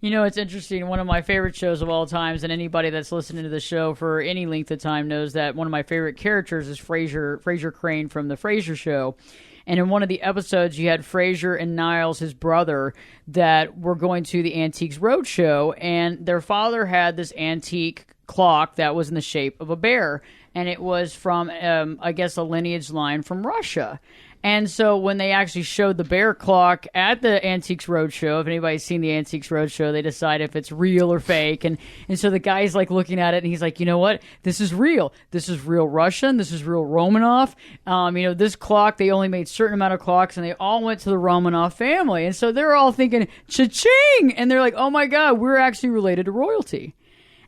You know, it's interesting. One of my favorite shows of all times, and anybody that's listening to the show for any length of time knows that one of my favorite characters is Frasier Crane from The Frasier Show. And in one of the episodes, you had Frasier and Niles, his brother, that were going to the Antiques Roadshow, and their father had this antique clock that was in the shape of a bear, and it was from, I guess, a lineage line from Russia. And so when they actually showed the bear clock at the Antiques Roadshow, if anybody's seen the Antiques Roadshow, they decide if it's real or fake. And so the guy's like looking at it and he's like, you know what? This is real. This is real Russian. This is real Romanov. This clock, they only made a certain amount of clocks and they all went to the Romanov family. And so they're all thinking, cha-ching! And they're like, oh my God, we're actually related to royalty.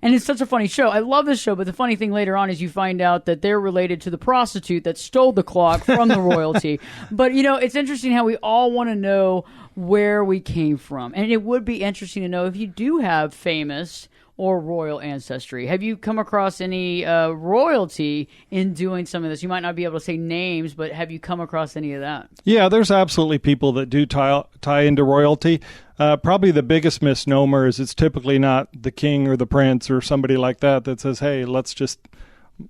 And it's such a funny show. I love this show, but the funny thing later on is you find out that they're related to the prostitute that stole the clock from the royalty. But, it's interesting how we all want to know where we came from. And it would be interesting to know if you do have famous or royal ancestry. Have you come across any royalty in doing some of this? You might not be able to say names, but have you come across any of that? Yeah, there's absolutely people that do tie into royalty. Probably the biggest misnomer is it's typically not the king or the prince or somebody like that says, hey,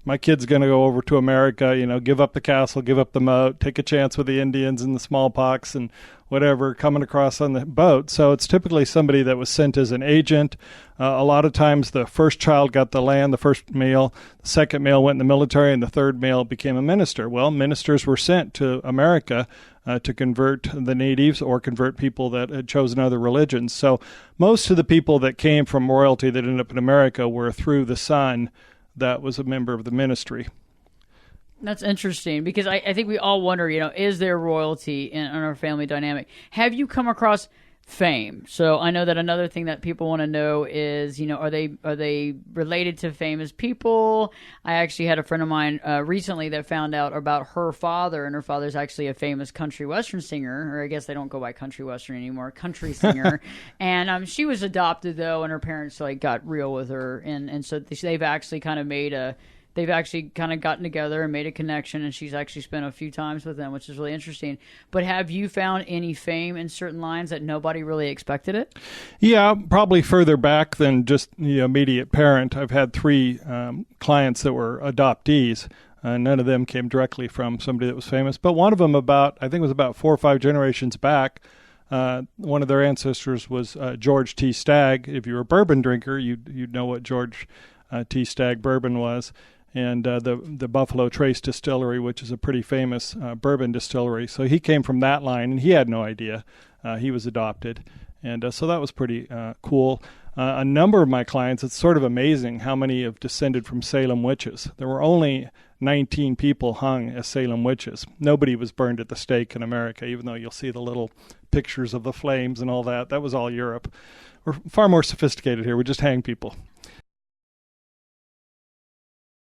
my kid's going to go over to America, give up the castle, give up the moat, take a chance with the Indians and the smallpox and whatever coming across on the boat. So it's typically somebody that was sent as an agent. A lot of times the first child got the land, the first male, the second male went in the military, and the third male became a minister. Well, ministers were sent to America to convert the natives or convert people that had chosen other religions. So most of the people that came from royalty that ended up in America were through the son that was a member of the ministry. That's interesting because I think we all wonder, is there royalty in our family dynamic? Have you come across fame? So I know that another thing that people want to know is, are they related to famous people? I actually had a friend of mine recently that found out about her father, and her father's actually a famous country western singer, or I guess they don't go by country western anymore, country singer. And she was adopted though, and her parents got real with her, and so they've actually kind of They've actually kind of gotten together and made a connection, and she's actually spent a few times with them, which is really interesting. But have you found any fame in certain lines that nobody really expected it? Yeah, probably further back than just the immediate parent. I've had 3 clients that were adoptees. None of them came directly from somebody that was famous. But one of them I think it was about 4 or 5 generations back, one of their ancestors was George T. Stagg. If you were a bourbon drinker, you'd know what George T. Stagg bourbon was. And the Buffalo Trace Distillery, which is a pretty famous bourbon distillery. So he came from that line, and he had no idea he was adopted. And so that was pretty cool. A number of my clients, it's sort of amazing how many have descended from Salem witches. There were only 19 people hung as Salem witches. Nobody was burned at the stake in America, even though you'll see the little pictures of the flames and all that. That was all Europe. We're far more sophisticated here. We just hang people.